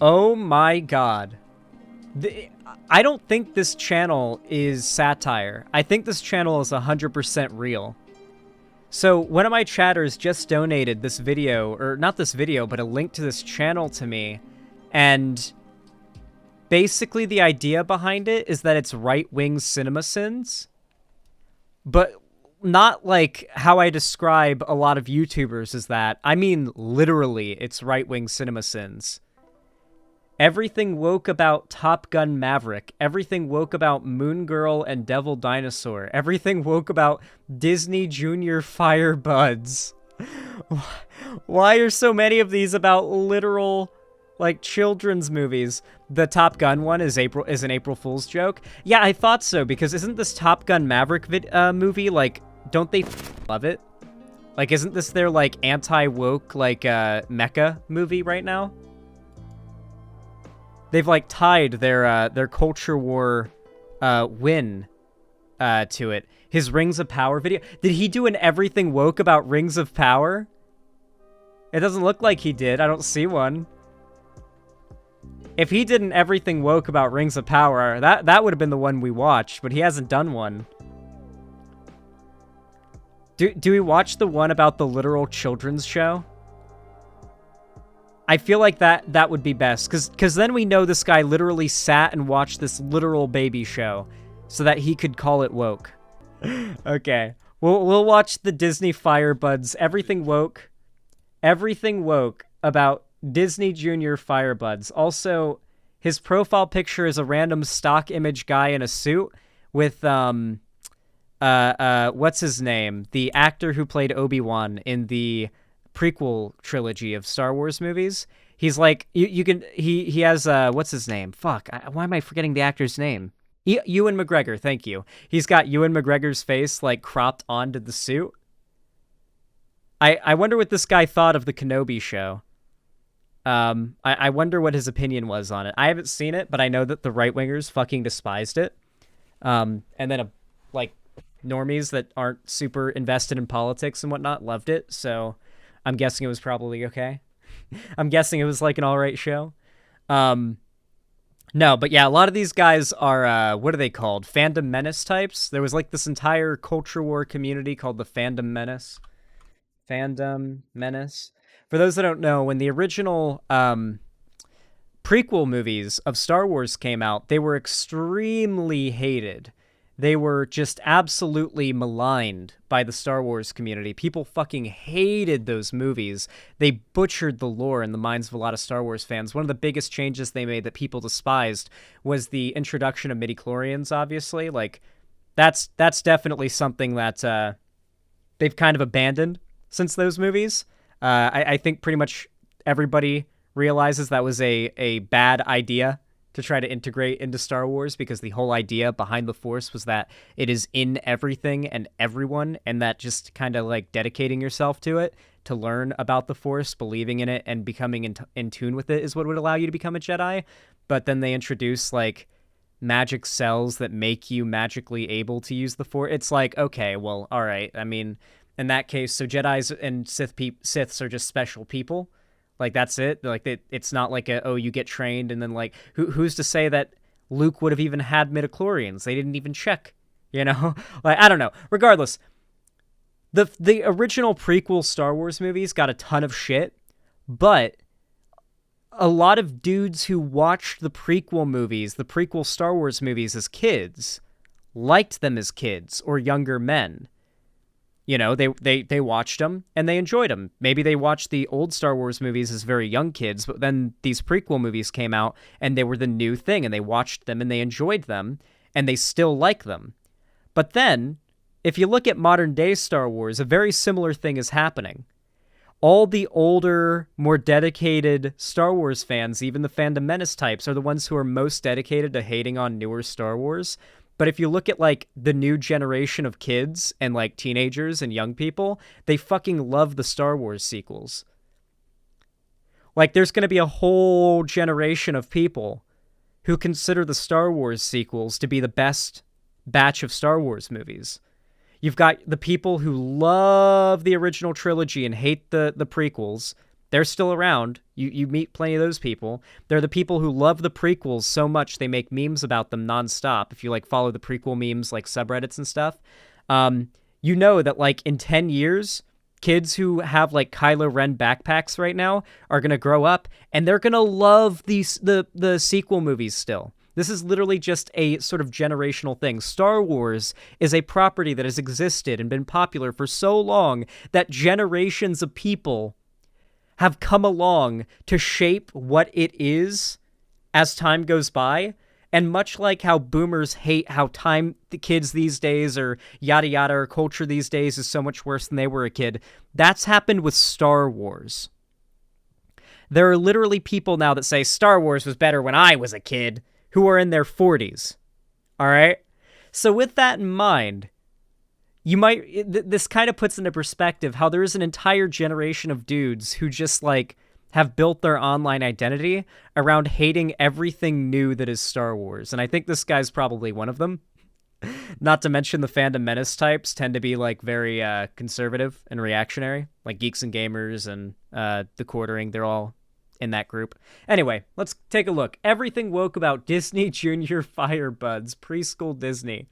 Oh my god. I don't think this channel is satire. I think this channel is 100% real. So one of my chatters just donated this video, or not this video, but a link to this channel to me. And basically the idea behind it is that it's right-wing CinemaSins. But not like how I describe a lot of YouTubers as that. I mean literally it's right-wing CinemaSins. Everything woke about Top Gun Maverick. Everything woke about Moon Girl and Devil Dinosaur. Everything woke about Disney Junior Firebuds. Why are so many of these about literal, like, children's movies? The Top Gun one is an April Fool's joke. Yeah, I thought so, because isn't this Top Gun Maverick movie, like, don't they love it? Like, isn't this their, like, anti-woke, like, mecha movie right now? They've, like, tied their culture war win to it. His Rings of Power video. Did he do an everything woke about Rings of Power? It doesn't look like he did. I don't see one. If he did an everything woke about Rings of Power, that would have been the one we watched, but he hasn't done one. Do we watch the one about the literal children's show? I feel like that would be best, because then we know this guy literally sat and watched this literal baby show so that he could call it woke. Okay. We'll watch the Disney Firebuds. Everything woke about Disney Junior Firebuds. Also, his profile picture is a random stock image guy in a suit with, what's his name? The actor who played Obi-Wan in the prequel trilogy of Star Wars movies. He's like, he has, what's his name? Fuck, why am I forgetting the actor's name? Ewan McGregor, thank you. He's got Ewan McGregor's face, like, cropped onto the suit. I wonder what this guy thought of the Kenobi show. I wonder what his opinion was on it. I haven't seen it, but I know that the right-wingers fucking despised it. And then, like, normies that aren't super invested in politics and whatnot loved it, so I'm guessing it was probably okay. I'm guessing it was like an alright show. No, but yeah, a lot of these guys are, what are they called? Fandom menace types? There was like this entire culture war community called the Fandom Menace. Fandom Menace. For those that don't know, when the original prequel movies of Star Wars came out, they were extremely hated. They were just absolutely maligned by the Star Wars community. People fucking hated those movies. They butchered the lore in the minds of a lot of Star Wars fans. One of the biggest changes they made that people despised was the introduction of midichlorians, obviously. Like, that's definitely something that they've kind of abandoned since those movies. I think pretty much everybody realizes that was a bad idea to try to integrate into Star Wars, because the whole idea behind the Force was that it is in everything and everyone, and that just kind of like dedicating yourself to it to learn about the Force, believing in it, and becoming in tune with it is what would allow you to become a Jedi. But then they introduce like magic cells that make you magically able to use the Force. It's like, okay, well, all right. I mean, in that case, so Jedis and Siths are just special people. Like, that's it. Like, it's not like you get trained and then, like, who's to say that Luke would have even had midichlorians? They didn't even check, you know? Like, I don't know. Regardless, the original prequel Star Wars movies got a ton of shit, but a lot of dudes who watched the prequel movies, the prequel Star Wars movies as kids, liked them as kids or younger men. You know, they watched them and they enjoyed them. Maybe they watched the old Star Wars movies as very young kids, but then these prequel movies came out and they were the new thing, and they watched them and they enjoyed them and they still like them. But then, if you look at modern day Star Wars, a very similar thing is happening. All the older, more dedicated Star Wars fans, even the Fandom Menace types, are the ones who are most dedicated to hating on newer Star Wars. But if you look at, like, the new generation of kids and, like, teenagers and young people, they fucking love the Star Wars sequels. Like, there's going to be a whole generation of people who consider the Star Wars sequels to be the best batch of Star Wars movies. You've got the people who love the original trilogy and hate the prequels. They're still around. You meet plenty of those people. They're the people who love the prequels so much they make memes about them nonstop. If you like follow the prequel memes like subreddits and stuff, you know that like in 10 years, kids who have like Kylo Ren backpacks right now are gonna grow up and they're gonna love the sequel movies still. This is literally just a sort of generational thing. Star Wars is a property that has existed and been popular for so long that generations of people have come along to shape what it is as time goes by. And much like how boomers hate how the kids these days or yada yada or culture these days is so much worse than they were a kid, that's happened with Star Wars. There are literally people now that say Star Wars was better when I was a kid who are in their 40s. All right? So with that in mind, this kind of puts into perspective how there is an entire generation of dudes who just like have built their online identity around hating everything new that is Star Wars. And I think this guy's probably one of them. Not to mention the fandom menace types tend to be like very conservative and reactionary, like Geeks and Gamers and The Quartering. They're all in that group. Anyway, let's take a look. Everything woke about Disney Junior Firebuds, preschool Disney.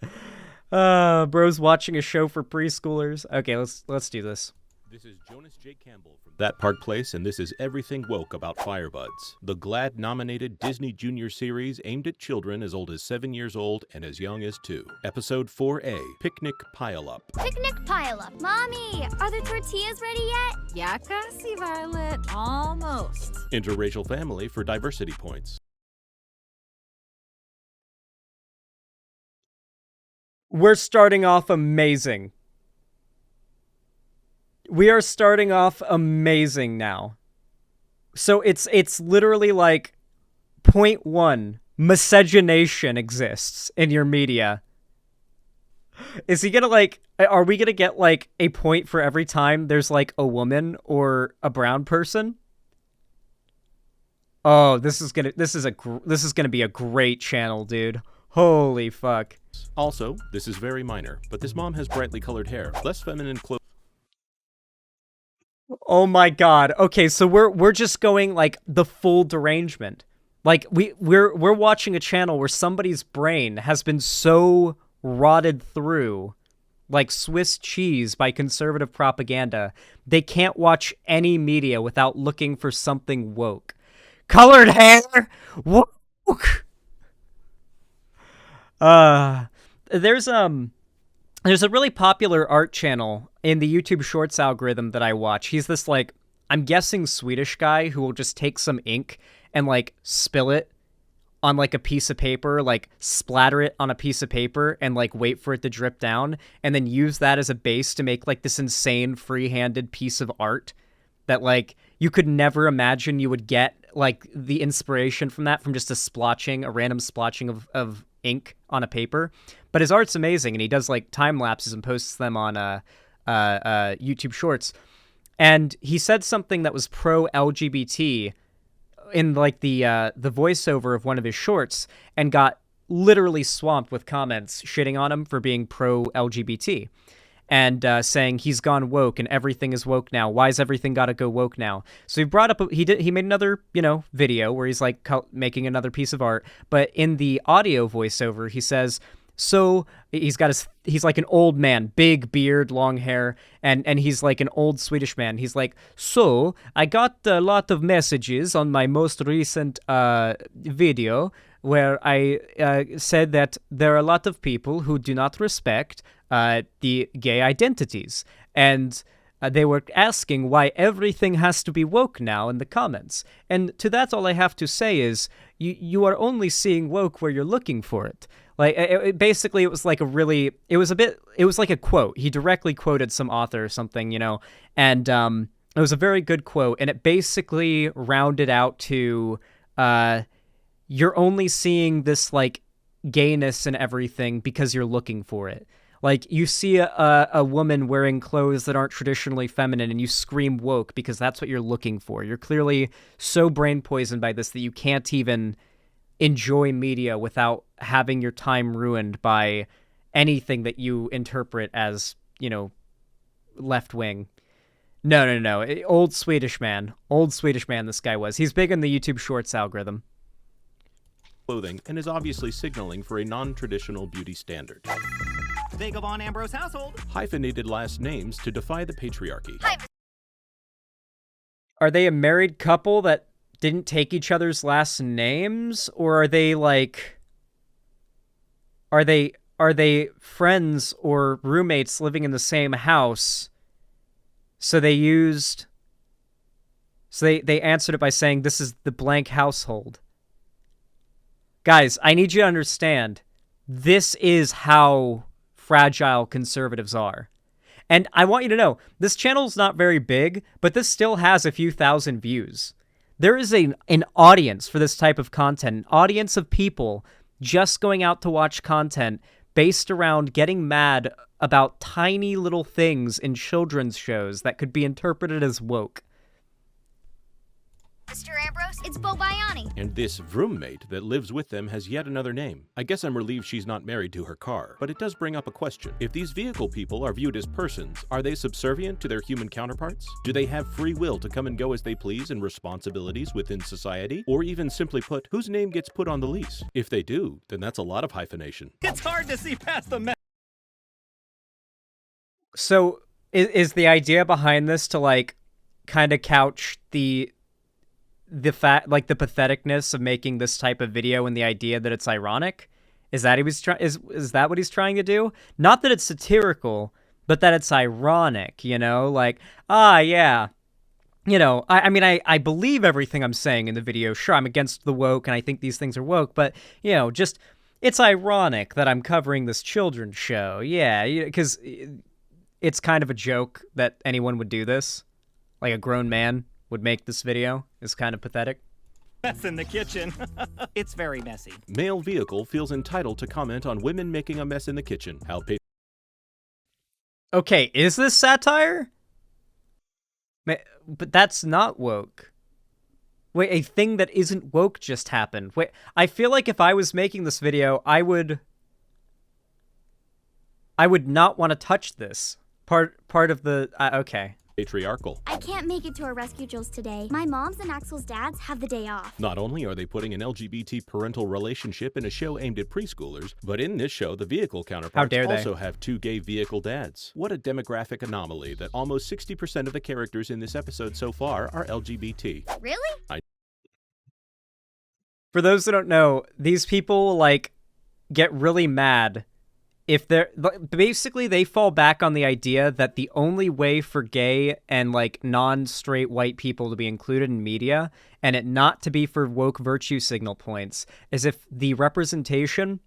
Bro's watching a show for preschoolers. Okay, let's do this. This is Jonas J. Campbell from That Park Place, and this is Everything Woke About Firebuds, the GLAAD-nominated Disney Junior series aimed at children as old as 7 years old and as young as 2. Episode 4A, Picnic Pile-Up. Picnic Pile-Up. Mommy, are the tortillas ready yet? Ya casi, Violet. Almost. Interracial family for diversity points. We're starting off amazing. We are starting off amazing now. So it's literally like point 1, miscegenation exists in your media. Is he gonna like, are we gonna get like a point for every time there's like a woman or a brown person? Oh, this is gonna be a great channel, dude. Holy fuck. Also, this is very minor, but this mom has brightly colored hair, less feminine clothes. Oh my god. Okay, so we're just going like the full derangement. Like we're watching a channel where somebody's brain has been so rotted through like Swiss cheese by conservative propaganda, they can't watch any media without looking for something woke. Colored hair? Woke. There's a really popular art channel in the YouTube Shorts algorithm that I watch. He's this, like, I'm guessing Swedish guy who will just take some ink and, like, spill it on, like, a piece of paper, like, splatter it on a piece of paper and, like, wait for it to drip down and then use that as a base to make, like, this insane free-handed piece of art that, like, you could never imagine you would get, like, the inspiration from that from just a random splotching of ink on a paper. But his art's amazing, and he does, like, time lapses and posts them on YouTube Shorts. And he said something that was pro-LGBT in, like, the voiceover of one of his shorts, and got literally swamped with comments shitting on him for being pro-LGBT. And saying he's gone woke and everything is woke now. Why's everything got to go woke now? So he brought up, he made another, video where he's like making another piece of art. But in the audio voiceover, he says, so he's like an old man, big beard, long hair, and he's like an old Swedish man. He's like, so I got a lot of messages on my most recent video where I said that there are a lot of people who do not respect the gay identities. And they were asking why everything has to be woke now in the comments. And to that, all I have to say is you are only seeing woke where you're looking for it. Like, basically, it was like it was like a quote. He directly quoted some author or something, and it was a very good quote. And it basically rounded out to, you're only seeing this, like, gayness and everything because you're looking for it. Like, you see a woman wearing clothes that aren't traditionally feminine and you scream woke because that's what you're looking for. You're clearly so brain poisoned by this that you can't even enjoy media without having your time ruined by anything that you interpret as, left wing. No. Old Swedish man. Old Swedish man this guy was. He's big in the YouTube Shorts algorithm. Clothing and is obviously signaling for a non-traditional beauty standard. Vagabond Ambrose household. Hyphenated last names to defy the patriarchy. Are they a married couple that didn't take each other's last names? Or are they like... Are they friends or roommates living in the same house? So they answered it by saying, this is the blank household. Guys, I need you to understand, this is how fragile conservatives are. And I want you to know, this channel's not very big, but this still has a few thousand views. There is an audience for this type of content, an audience of people just going out to watch content based around getting mad about tiny little things in children's shows that could be interpreted as woke. Mr. Ambrose, it's Bo Biani. And this roommate that lives with them has yet another name. I guess I'm relieved she's not married to her car, but it does bring up a question. If these vehicle people are viewed as persons, are they subservient to their human counterparts? Do they have free will to come and go as they please and responsibilities within society? Or even simply put, whose name gets put on the lease? If they do, then that's a lot of hyphenation. It's hard to see past the mess. So, is the idea behind this to, like, kind of couch the fact, like, the patheticness of making this type of video and the idea that it's ironic? Is that is that what he's trying to do? Not that it's satirical, but that it's ironic, you know? Like, yeah. You know, I mean, I believe everything I'm saying in the video. Sure, I'm against the woke, and I think these things are woke, but, you know, just, it's ironic that I'm covering this children's show. Yeah, because it's kind of a joke that anyone would do this. Like, a grown man would make this video. Is kind of pathetic. Mess in the kitchen. It's very messy. Male vehicle feels entitled to comment on women making a mess in the kitchen. How Okay, is this satire? But that's not woke. Wait, a thing that isn't woke just happened. Wait, I feel like if I was making this video, I would not want to touch this. Part of the... okay. patriarchal. I can't make it to our rescue drills today. My mom's and Axel's dads have the day off. Not only are they putting an LGBT parental relationship in a show aimed at preschoolers, but in this show, the vehicle counterparts also have two gay vehicle dads. What a demographic anomaly that almost 60% of the characters in this episode so far are LGBT. Really? For those that don't know, these people, like, get really mad if they're... Basically, they fall back on the idea that the only way for gay and, like, non-straight white people to be included in media, and it not to be for woke virtue signal points, is if the representation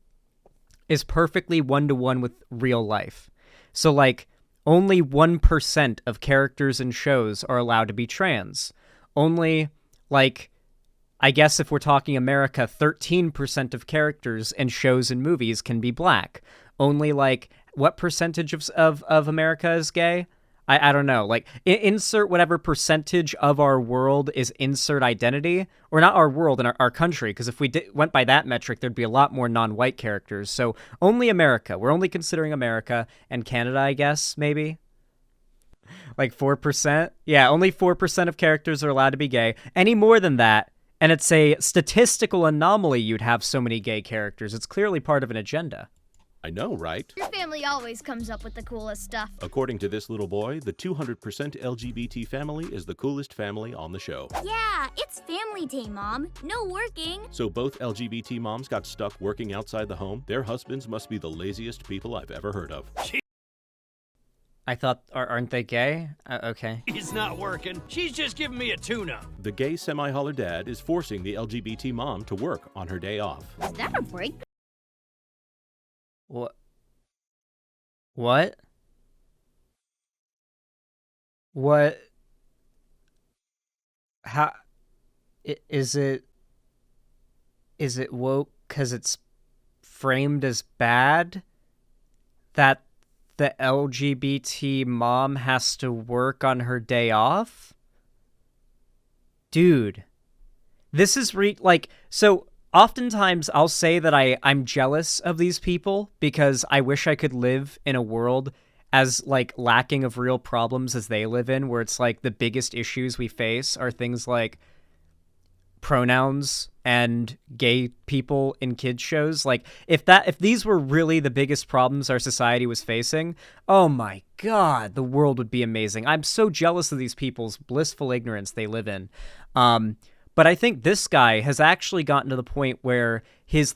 is perfectly one-to-one with real life. So, like, only 1% of characters in shows are allowed to be trans. Only, like... I guess if we're talking America, 13% of characters in shows and movies can be black. Only, like, what percentage of America is gay? I don't know. Like, insert whatever percentage of our world is insert identity. Or not our world, in our country, because if we went by that metric, there'd be a lot more non-white characters. So only America. We're only considering America and Canada, I guess, maybe. Like 4%? Yeah, only 4% of characters are allowed to be gay. Any more than that, and it's a statistical anomaly you'd have so many gay characters. It's clearly part of an agenda. I know, right? Your family always comes up with the coolest stuff. According to this little boy, the 200% LGBT family is the coolest family on the show. Yeah, it's family day, Mom. No working. So both LGBT moms got stuck working outside the home? Their husbands must be the laziest people I've ever heard of. I thought, aren't they gay? Okay. He's not working. She's just giving me a tune-up. The gay semi-holler dad is forcing the LGBT mom to work on her day off. Is that a break? What? What? What? How? Is it woke because it's framed as bad? That the LGBT mom has to work on her day off? Dude. This is so oftentimes I'll say that I'm jealous of these people because I wish I could live in a world as like lacking of real problems as they live in, where it's like the biggest issues we face are things like pronouns and gay people in kids shows. Like if these were really the biggest problems our society was facing, oh my god, the world would be amazing. I'm so jealous of these people's blissful ignorance they live in. But I think this guy has actually gotten to the point where his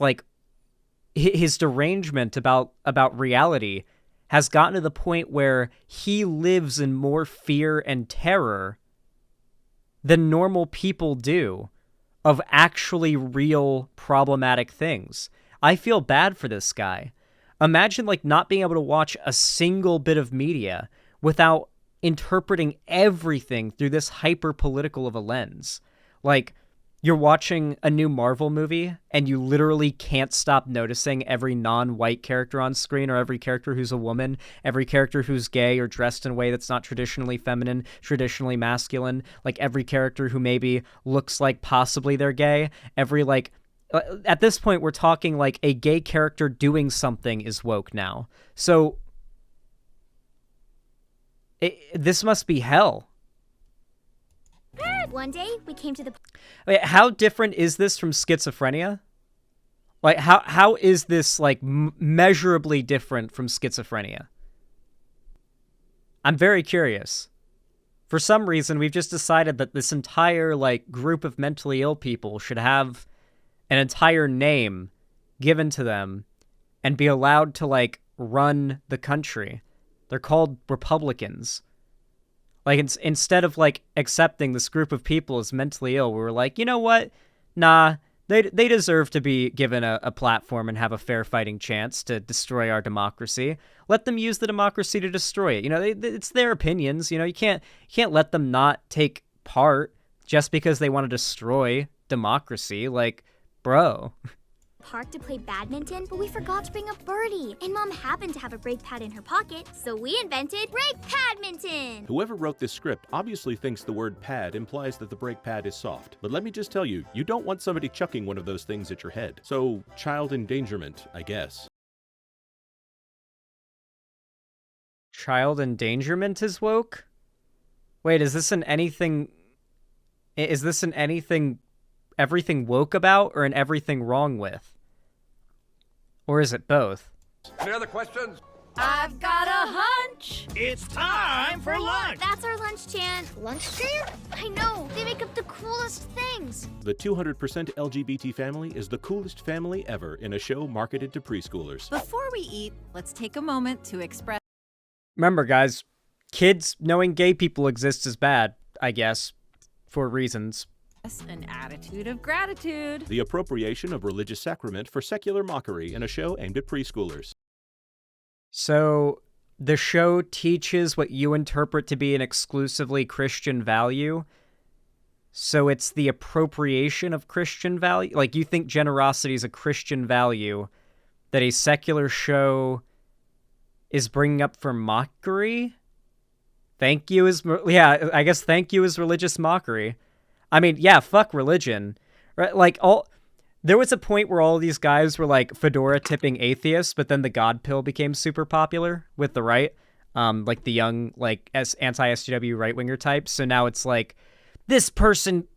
derangement about reality has gotten to the point where he lives in more fear and terror than normal people do of actually real problematic things. I feel bad for this guy. Imagine like not being able to watch a single bit of media without interpreting everything through this hyper political of a lens. Like, you're watching a new Marvel movie and you literally can't stop noticing every non-white character on screen, or every character who's a woman, every character who's gay or dressed in a way that's not traditionally feminine, traditionally masculine, like every character who maybe looks like possibly they're gay, every like... At this point, we're talking like a gay character doing something is woke now. So this must be hell. One day, we came to the... Wait, how different is this from schizophrenia? Like, how is this, like, measurably different from schizophrenia? I'm very curious. For some reason, we've just decided that this entire, like, group of mentally ill people should have an entire name given to them and be allowed to, like, run the country. They're called Republicans. Like, instead of, like, accepting this group of people as mentally ill, we were like, you know what? Nah, they deserve to be given a platform and have a fair fighting chance to destroy our democracy. Let them use the democracy to destroy it. You know, it's their opinions. You know, you can't let them not take part just because they want to destroy democracy. Like, bro. Park to play badminton, but we forgot to bring a birdie. And Mom happened to have a brake pad in her pocket, so we invented brake padminton. Whoever wrote this script obviously thinks the word pad implies that the brake pad is soft. But let me just tell you, you don't want somebody chucking one of those things at your head. So, child endangerment, I guess. Child endangerment is woke? Wait, is this an anything everything woke about, or an everything wrong with? Or is it both? Any other questions? I've got a hunch. It's time for lunch. That's our lunch chant. Lunch chant? I know. They make up the coolest things. The 200% LGBT family is the coolest family ever in a show marketed to preschoolers. Before we eat, let's take a moment to express Remember, guys, kids knowing gay people exist is bad, I guess, for reasons. an attitude of gratitude. The appropriation of religious sacrament for secular mockery in a show aimed at preschoolers. So, the show teaches what you interpret to be an exclusively Christian value. So it's the appropriation of Christian value? Like, you think generosity is a Christian value that a secular show is bringing up for mockery? Thank you is... Yeah, I guess thank you is religious mockery. I mean, yeah, fuck religion. Right? Like, there was a point where all these guys were, like, fedora tipping atheists, but then the God pill became super popular with the right. Like, the young, like, anti-SJW right-winger types. So now it's like, this person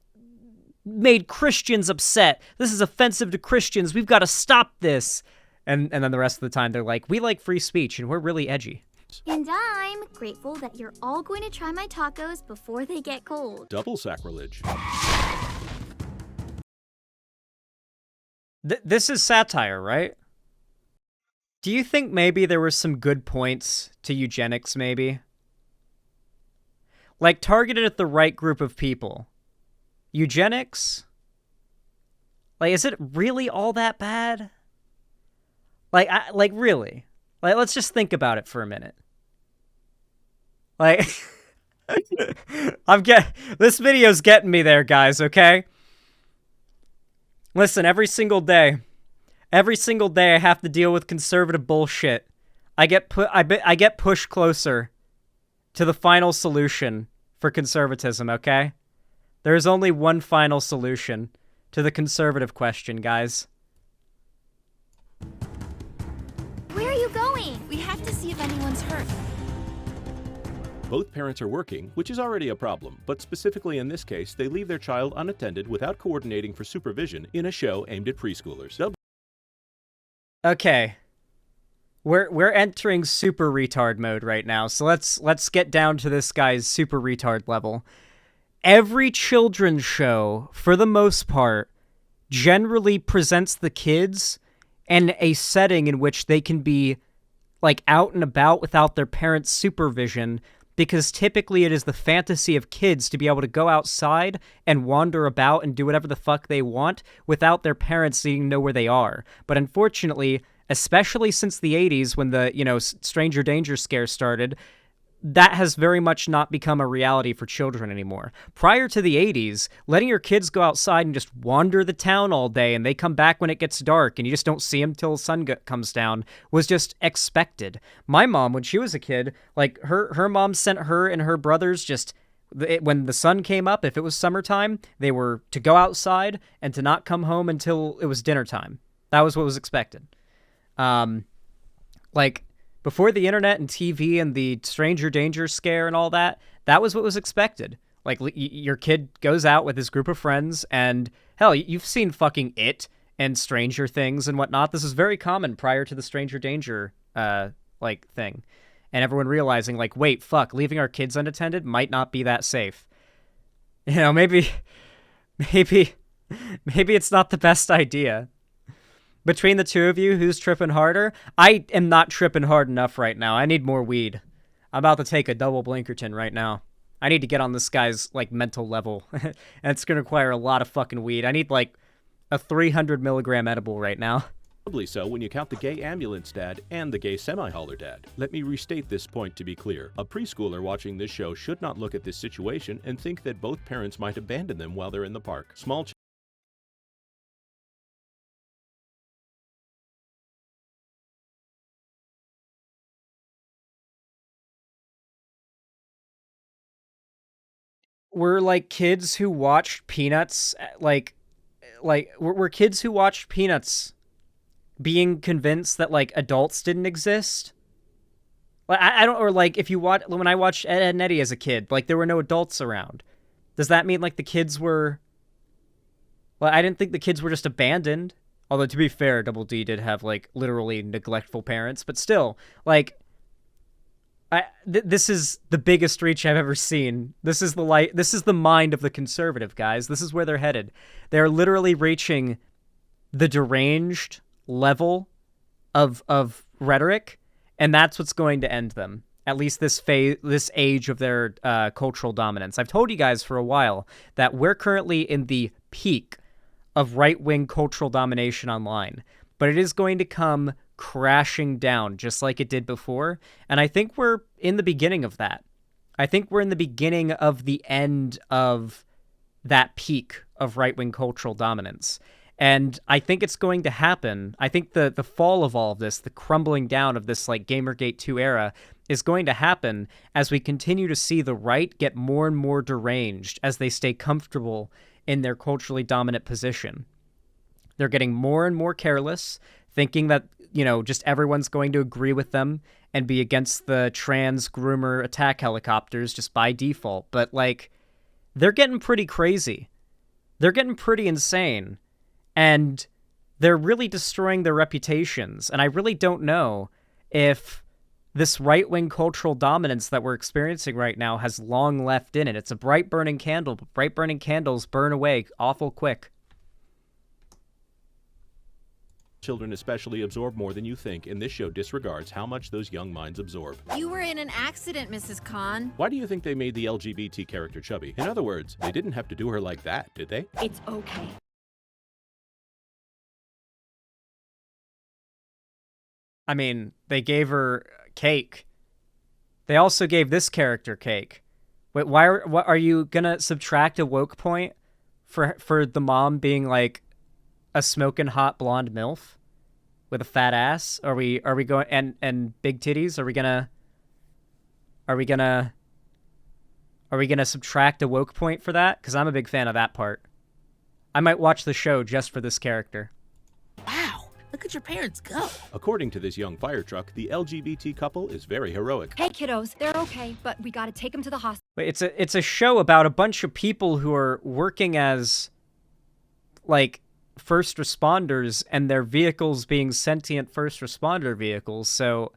made Christians upset. This is offensive to Christians. We've got to stop this. And then the rest of the time, they're like, we like free speech, and we're really edgy. And I'm grateful that you're all going to try my tacos before they get cold. Double sacrilege. This is satire, right? Do you think maybe there were some good points to eugenics, maybe? Like, targeted at the right group of people. Eugenics? Like, is it really all that bad? Like, really? Like, let's just think about it for a minute. Like, this video's getting me there, guys, okay? Listen, every single day I have to deal with conservative bullshit. I get pushed closer to the final solution for conservatism, okay? There is only one final solution to the conservative question, guys. Where are you going? We have to see if anyone's hurt. Both parents are working, which is already a problem, but specifically in this case, they leave their child unattended without coordinating for supervision in a show aimed at preschoolers. Okay. We're entering super retard mode right now, so let's get down to this guy's super retard level. Every children's show, for the most part, generally presents the kids in a setting in which they can be, like, out and about without their parents' supervision, because typically it is the fantasy of kids to be able to go outside and wander about and do whatever the fuck they want without their parents needing to know where they are. But unfortunately, especially since the 80s when the, Stranger Danger scare started, that has very much not become a reality for children anymore. Prior to the 80s, letting your kids go outside and just wander the town all day and they come back when it gets dark and you just don't see them till the sun comes down was just expected. My mom, when she was a kid, like her mom sent her and her brothers just... when the sun came up, if it was summertime, they were to go outside and to not come home until it was dinner time. That was what was expected. Before the internet and TV and the Stranger Danger scare and all that was what was expected. Like, your kid goes out with his group of friends, and hell, you've seen fucking It and Stranger Things and whatnot. This is very common prior to the Stranger Danger, thing. And everyone realizing, like, wait, fuck, leaving our kids unattended might not be that safe. Maybe it's not the best idea. Between the two of you, who's tripping harder? I am not tripping hard enough right now. I need more weed. I'm about to take a double Blinkerton right now. I need to get on this guy's, mental level. And it's going to require a lot of fucking weed. I need, a 300 milligram edible right now. Doubly so when you count the gay ambulance dad and the gay semi-hauler dad. Let me restate this point to be clear. A preschooler watching this show should not look at this situation and think that both parents might abandon them while they're in the park. We're kids who watched Peanuts, we're kids who watched Peanuts being convinced that, adults didn't exist. I don't, or, if you watch, when I watched Ed, Edd and Eddy as a kid, there were no adults around. Does that mean, the kids were, I didn't think the kids were just abandoned. Although, to be fair, Double D did have, literally neglectful parents, but still, this is the biggest reach I've ever seen. This is the mind of the conservative, guys. This is where they're headed. They're literally reaching the deranged level of rhetoric, and that's what's going to end them. At least this age of their cultural dominance. I've told you guys for a while that we're currently in the peak of right-wing cultural domination online, but it is going to come crashing down just like it did before, and I think we're in the beginning of that. I think we're in the beginning of the end of that peak of right-wing cultural dominance, and I think it's going to happen. I think the fall of all of this, the crumbling down of this Gamergate 2 era, is going to happen as we continue to see the right get more and more deranged as they stay comfortable in their culturally dominant position. They're getting more and more careless, thinking that, just everyone's going to agree with them and be against the trans groomer attack helicopters just by default. But, they're getting pretty crazy. They're getting pretty insane. And they're really destroying their reputations. And I really don't know if this right-wing cultural dominance that we're experiencing right now has long left in it. It's a bright burning candle, but bright burning candles burn away awful quick. Children especially absorb more than you think, and this show disregards how much those young minds absorb. You were in an accident, Mrs. Khan. Why do you think they made the LGBT character chubby? In other words, they didn't have to do her like that, did they? It's okay. I mean, they gave her cake. They also gave this character cake. Wait, what are you gonna subtract a woke point for the mom being a smoking hot blonde MILF with a fat ass? Are we going and big titties? Are we gonna subtract a woke point for that? Because I'm a big fan of that part. I might watch the show just for this character. Wow, Look at your parents go. According to this young fire truck, the LGBT couple is very heroic. Hey kiddos, they're okay, but we gotta take them to the hospital. Wait, it's a show about a bunch of people who are working as, like, first responders, and their vehicles being sentient first responder vehicles. So,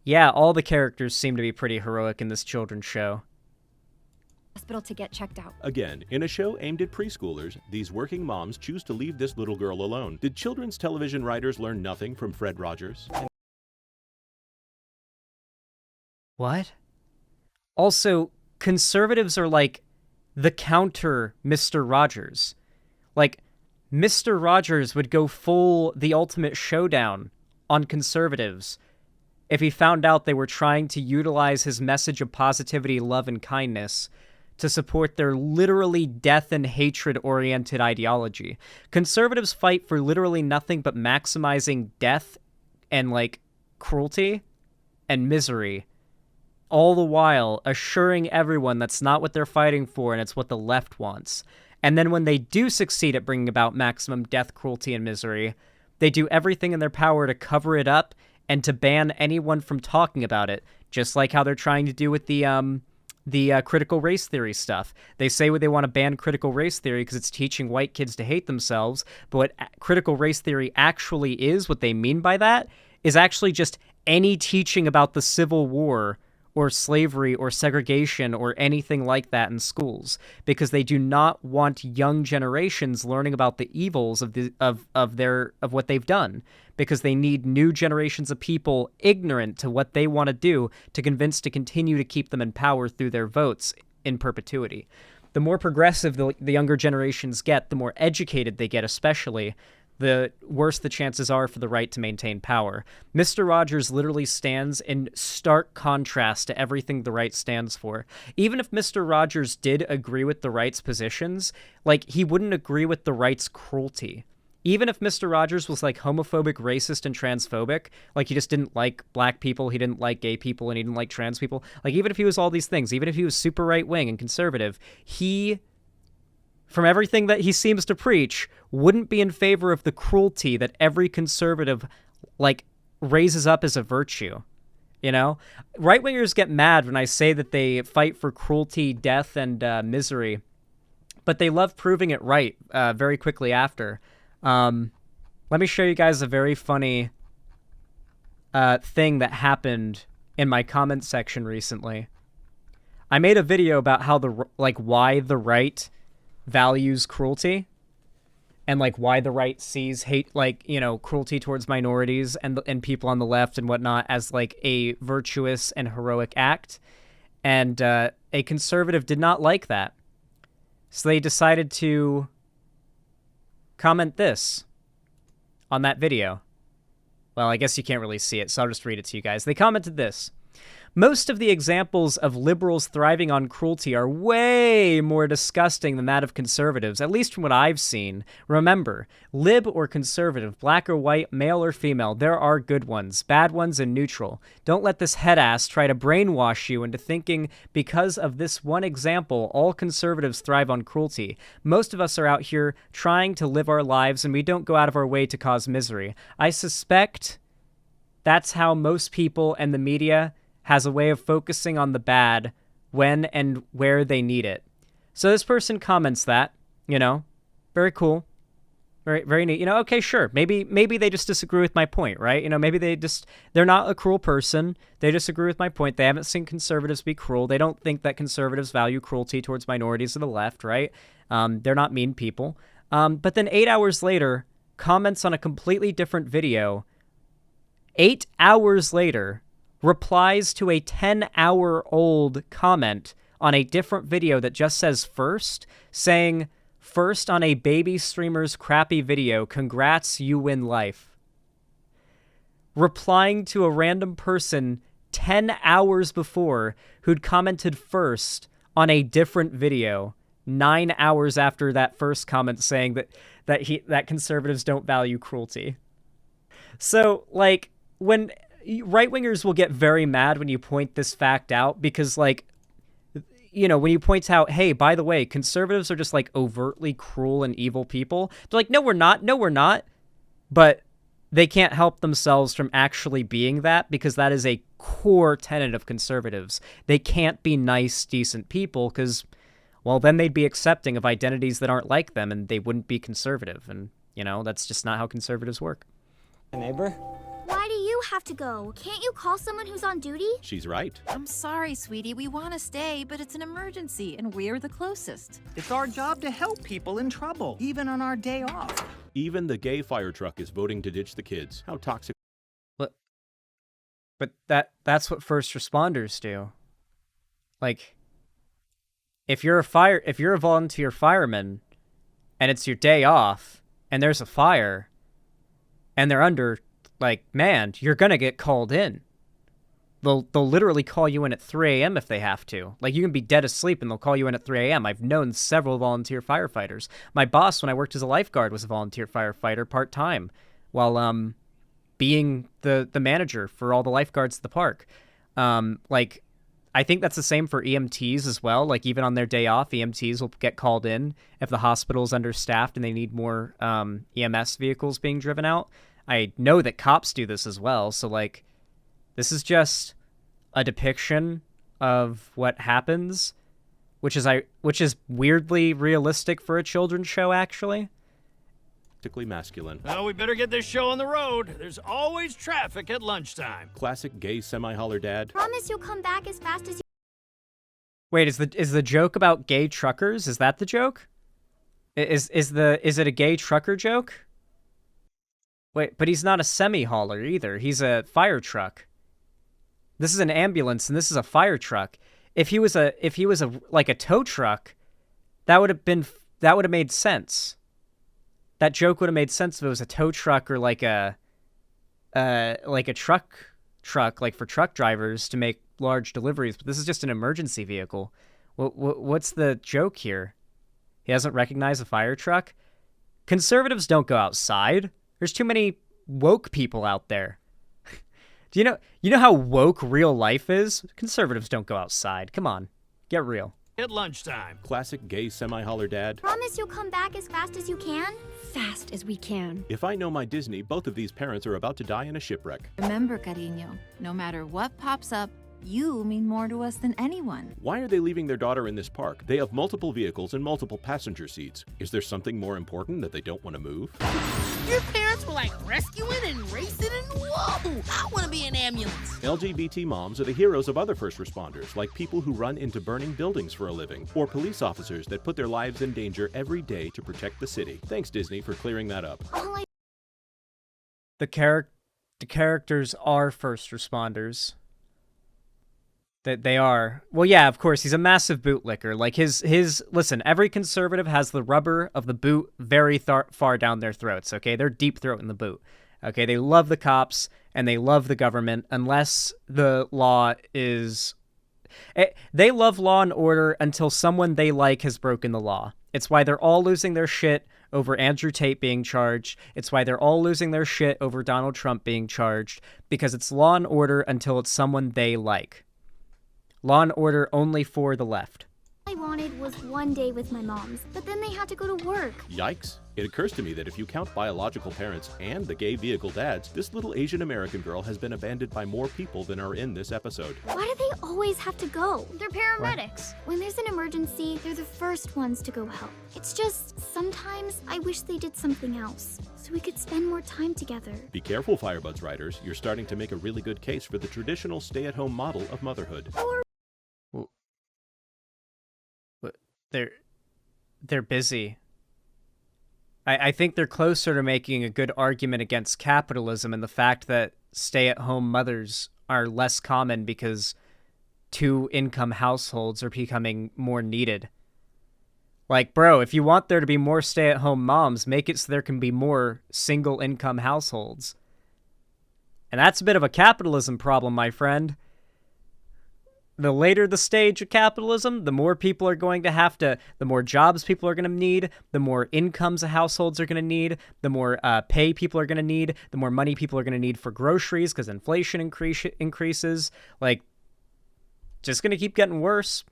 yeah, all the characters seem to be pretty heroic in this children's show. Hospital to get checked out. Again, in a show aimed at preschoolers, these working moms choose to leave this little girl alone. Did children's television writers learn nothing from Fred Rogers? What? Also, conservatives are like the counter Mr. Rogers. Like, Mr. Rogers would go full The Ultimate Showdown on conservatives if he found out they were trying to utilize his message of positivity, love, and kindness to support their literally death and hatred-oriented ideology. Conservatives fight for literally nothing but maximizing death and, like, cruelty and misery, all the while assuring everyone that's not what they're fighting for and it's what the left wants. And then when they do succeed at bringing about maximum death, cruelty, and misery, they do everything in their power to cover it up and to ban anyone from talking about it, just like how they're trying to do with the critical race theory stuff. They say they want to ban critical race theory because it's teaching white kids to hate themselves, but what critical race theory actually is, what they mean by that, is actually just any teaching about the Civil War or slavery or segregation or anything like that in schools, because they do not want young generations learning about the evils of what they've done, because they need new generations of people ignorant to what they want to do to convince to continue to keep them in power through their votes in perpetuity. The more progressive the younger generations get, the more educated they get especially, the worse the chances are for the right to maintain power. Mr. Rogers literally stands in stark contrast to everything the right stands for. Even if Mr. Rogers did agree with the right's positions, like, he wouldn't agree with the right's cruelty. Even if Mr. Rogers was, like, homophobic, racist, and transphobic, like, he just didn't like black people, he didn't like gay people, and he didn't like trans people, like, even if he was all these things, even if he was super right-wing and conservative, he, from everything that he seems to preach, wouldn't be in favor of the cruelty that every conservative, like, raises up as a virtue, you know? Right-wingers get mad when I say that they fight for cruelty, death, and misery, but they love proving it right very quickly after. Let me show you guys a very funny thing that happened in my comment section recently. I made a video about how why the right values cruelty, and, like, why the right sees hate, like, you know, cruelty towards minorities and people on the left and whatnot as, like, a virtuous and heroic act. And a conservative did not like that. So they decided to comment this on that video. Well, I guess you can't really see it, so I'll just read it to you guys. They commented this: "Most of the examples of liberals thriving on cruelty are way more disgusting than that of conservatives, at least from what I've seen. Remember, lib or conservative, black or white, male or female, there are good ones, bad ones, and neutral. Don't let this head-ass try to brainwash you into thinking because of this one example, all conservatives thrive on cruelty. Most of us are out here trying to live our lives, and we don't go out of our way to cause misery. I suspect that's how most people and the media has a way of focusing on the bad when and where they need it." So this person comments that, you know, very cool, very, very neat. You know, okay, sure, maybe they just disagree with my point, right? You know, maybe they're not a cruel person. They disagree with my point. They haven't seen conservatives be cruel. They don't think that conservatives value cruelty towards minorities of the left, right? They're not mean people. But then 8 hours later, comments on a completely different video. 8 hours later, replies to a 10-hour-old comment on a different video that just says first, saying, "First on a baby streamer's crappy video, congrats, you win life." Replying to a random person 10 hours before who'd commented first on a different video 9 hours after that first comment saying that conservatives don't value cruelty. So, like, when right-wingers will get very mad when you point this fact out because, like, you know, when you point out, hey, by the way, conservatives are just, like, overtly cruel and evil people. They're like, no, we're not. But they can't help themselves from actually being that, because that is a core tenet of conservatives. They can't be nice, decent people because, well, then they'd be accepting of identities that aren't like them and they wouldn't be conservative. And, you know, that's just not how conservatives work. Neighbor? Why do you have to go? Can't you call someone who's on duty? She's right. I'm sorry, sweetie. We want to stay, but it's an emergency, and we're the closest. It's our job to help people in trouble, even on our day off. Even the gay fire truck is voting to ditch the kids. How toxic. But that's what first responders do. Like, if you're a volunteer fireman and it's your day off and there's a fire and they're under, like, manned, you're gonna get called in. They'll literally call you in at 3 a.m. if they have to. Like, you can be dead asleep and they'll call you in at 3 a.m. I've known several volunteer firefighters. My boss, when I worked as a lifeguard, was a volunteer firefighter part-time while being the manager for all the lifeguards at the park. Like, I think that's the same for EMTs as well. Like, even on their day off, EMTs will get called in if the hospital's understaffed and they need more EMS vehicles being driven out. I know that cops do this as well, so, like, this is just a depiction of what happens, which is weirdly realistic for a children's show, actually. Masculine. Well, we better get this show on the road. There's always traffic at lunchtime. Classic gay semi-holler dad. Promise you'll come back as fast as you... Wait, is the joke about gay truckers? Is that the joke? Is it a gay trucker joke? Wait, but he's not a semi-hauler either. He's a fire truck. This is an ambulance and this is a fire truck. If he was like a tow truck, that would have made sense. That joke would have made sense if it was a tow truck or like a truck like for truck drivers to make large deliveries. But this is just an emergency vehicle. What's the joke here? He doesn't recognize a fire truck? Conservatives don't go outside. There's too many woke people out there. Do you know how woke real life is? Conservatives don't go outside. Come on, get real. At lunchtime. Classic gay semi-holler dad. Promise you'll come back as fast as you can? Fast as we can. If I know my Disney, both of these parents are about to die in a shipwreck. Remember, cariño, no matter what pops up, you mean more to us than anyone. Why are they leaving their daughter in this park? They have multiple vehicles and multiple passenger seats. Is there something more important that they don't want to move? Your parents were like rescuing and racing and whoa! I want to be an ambulance. LGBT moms are the heroes of other first responders, like people who run into burning buildings for a living, or police officers that put their lives in danger every day to protect the city. Thanks, Disney, for clearing that up. The characters are first responders. That they are. Well, yeah, of course, he's a massive bootlicker. Like, listen, every conservative has the rubber of the boot very far down their throats, okay? They're deep throating the boot, okay? They love the cops, and they love the government, unless the law is... They love law and order until someone they like has broken the law. It's why they're all losing their shit over Andrew Tate being charged. It's why they're all losing their shit over Donald Trump being charged, because it's law and order until it's someone they like. Law and order only for the left. All I wanted was one day with my moms, but then they had to go to work. Yikes. It occurs to me that if you count biological parents and the gay vehicle dads, this little Asian American girl has been abandoned by more people than are in this episode. Why do they always have to go? They're paramedics. When there's an emergency, they're the first ones to go help. It's just, sometimes I wish they did something else, so we could spend more time together. Be careful, Firebuds writers. You're starting to make a really good case for the traditional stay-at-home model of motherhood. They're busy. I think they're closer to making a good argument against capitalism and the fact that stay-at-home mothers are less common because two-income households are becoming more needed. Like, bro, if you want there to be more stay-at-home moms, make it so there can be more single-income households. And that's a bit of a capitalism problem, my friend. The later the stage of capitalism, the more people are going to have to, the more jobs people are going to need, the more incomes households are going to need, the more pay people are going to need, the more money people are going to need for groceries because inflation increases. Like, just going to keep getting worse.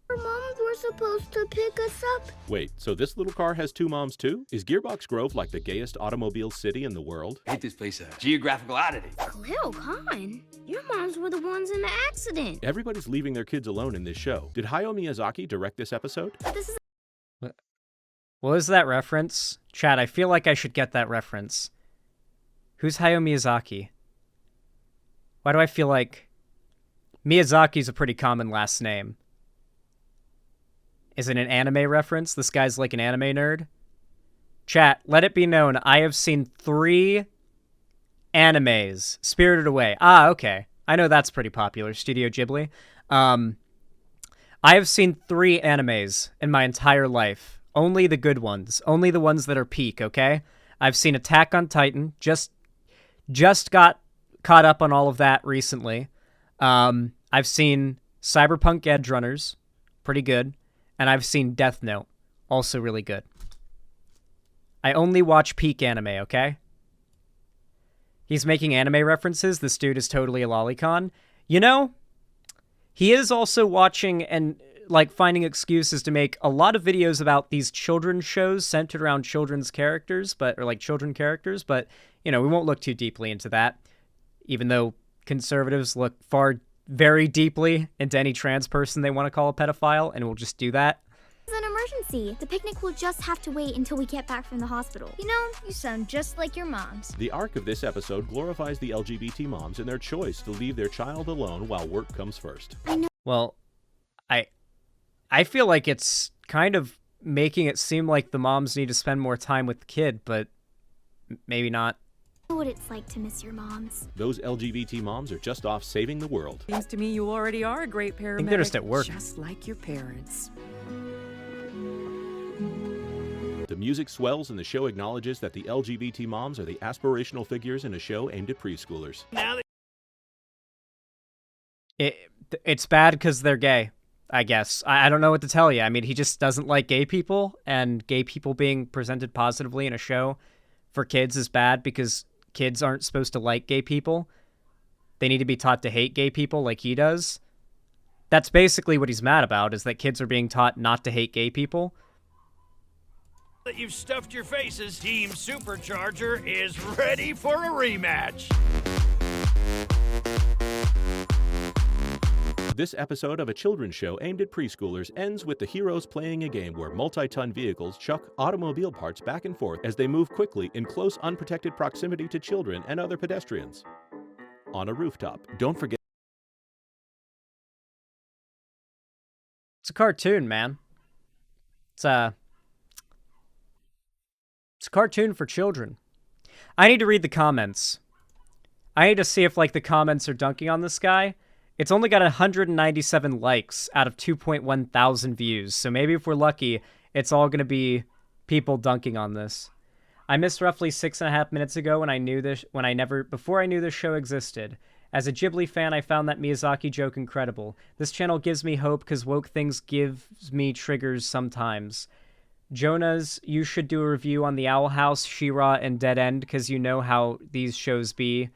Mom were supposed to pick us up. Wait, so this little car has two moms too? Is Gearbox Grove like the gayest automobile city in the world? Ain't this place a geographical oddity? Little Con, your moms were the ones in the accident. Everybody's leaving their kids alone in this show. Did Hayao Miyazaki direct this episode? This is What was that reference? Chad, I feel like I should get that reference. Who's Hayao Miyazaki? Why do I feel like Miyazaki's a pretty common last name? Is it an anime reference? This guy's like an anime nerd? Chat, let it be known, I have seen 3 animes. Spirited Away. Ah, okay. I know that's pretty popular. Studio Ghibli. I have seen 3 animes in my entire life. Only the good ones. Only the ones that are peak, okay? I've seen Attack on Titan. Just got caught up on all of that recently. I've seen Cyberpunk Edgerunners. Pretty good. And I've seen Death Note. Also really good. I only watch peak anime, okay? He's making anime references. This dude is totally a lolicon. You know, he is also watching and like finding excuses to make a lot of videos about these children's shows centered around children's characters, or like children characters, but you know, we won't look too deeply into that, even though conservatives look very deeply into any trans person they want to call a pedophile, and we'll just do that. an emergency. The picnic will just have to wait until we get back from the hospital. You know, you sound just like your moms. The arc of this episode glorifies the LGBT moms and their choice to leave their child alone while work comes first. I know. Well, I feel like it's kind of making it seem like the moms need to spend more time with the kid, but maybe not. I know what it's like to miss your moms. Those LGBT moms are just off saving the world. Seems to me you already are a great paramedic. I think they're just at work. Just like your parents. The music swells and the show acknowledges that the LGBT moms are the aspirational figures in a show aimed at preschoolers. Now It's bad because they're gay, I guess. I don't know what to tell you. I mean, he just doesn't like gay people, and gay people being presented positively in a show for kids is bad because kids aren't supposed to like gay people. They need to be taught to hate gay people like he does. That's basically what he's mad about, is that kids are being taught not to hate gay people. that you've stuffed your faces, Team Supercharger is ready for a rematch. This episode of a children's show aimed at preschoolers ends with the heroes playing a game where multi-ton vehicles chuck automobile parts back and forth as they move quickly in close, unprotected proximity to children and other pedestrians. On a rooftop. Don't forget. It's a cartoon, man. It's a cartoon for children. I need to read the comments. I need to see if, like, the comments are dunking on this guy. It's only got 197 likes out of 2.1 thousand views, so maybe if we're lucky, it's all going to be people dunking on this. I missed roughly 6.5 minutes ago before I knew this show existed. As a Ghibli fan, I found that Miyazaki joke incredible. This channel gives me hope because woke things gives me triggers sometimes. Jonas, you should do a review on the Owl House, She-Ra, and Dead End because you know how these shows be.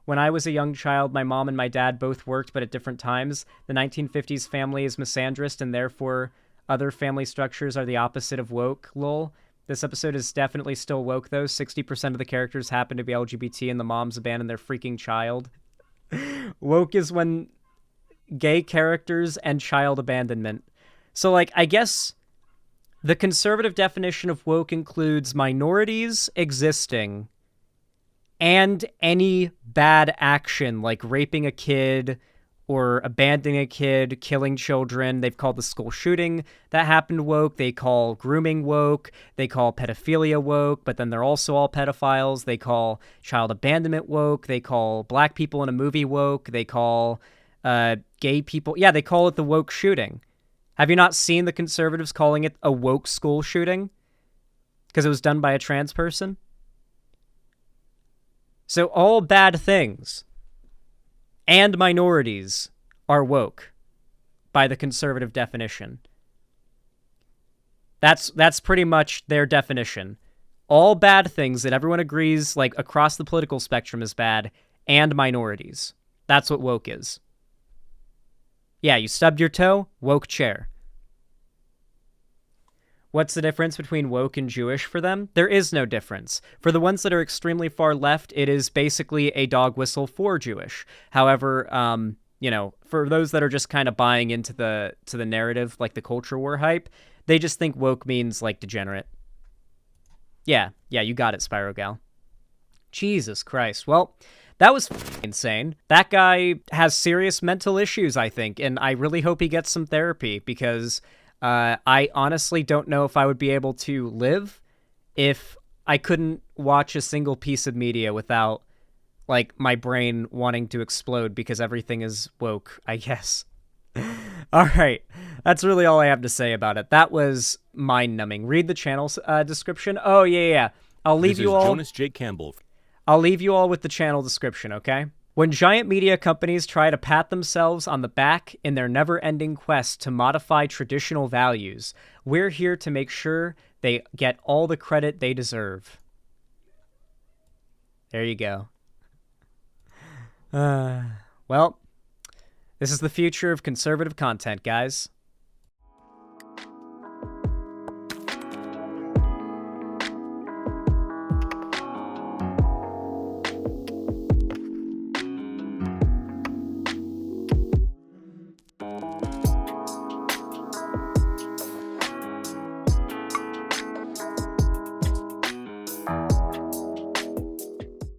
When I was a young child, my mom and my dad both worked, but at different times. The 1950s family is misandrist, and therefore other family structures are the opposite of woke, lol. This episode is definitely still woke, though. 60% of the characters happen to be LGBT, and the moms abandon their freaking child. Woke is when gay characters and child abandonment. So, like, I guess the conservative definition of woke includes minorities existing and any bad action, like raping a kid or abandoning a kid, killing children. They've called the school shooting that happened woke. They call grooming woke. They call pedophilia woke, but then they're also all pedophiles. They call child abandonment woke. They call black people in a movie woke. They call gay people. Yeah, they call it the woke shooting. Have you not seen the conservatives calling it a woke school shooting? Because it was done by a trans person? So all bad things and minorities are woke by the conservative definition. That's pretty much their definition. All bad things that everyone agrees, like, across the political spectrum is bad, and minorities. That's what woke is. Yeah, you stubbed your toe, woke chair. What's the difference between woke and Jewish for them? There is no difference. For the ones that are extremely far left, it is basically a dog whistle for Jewish. However, for those that are just kind of buying into the narrative, like the culture war hype, they just think woke means like degenerate. Yeah, you got it, Spyro Gal. Jesus Christ. Well, that was insane. That guy has serious mental issues, I think, and I really hope he gets some therapy because I honestly don't know if I would be able to live if I couldn't watch a single piece of media without, like, my brain wanting to explode because everything is woke, I guess. All right. That's really all I have to say about it. That was mind-numbing. Read the channel description. Oh, yeah. I'll leave you all... Jonas J. Campbell. I'll leave you all with the channel description, okay? When giant media companies try to pat themselves on the back in their never-ending quest to modify traditional values, we're here to make sure they get all the credit they deserve. There you go. Well, this is the future of conservative content, guys.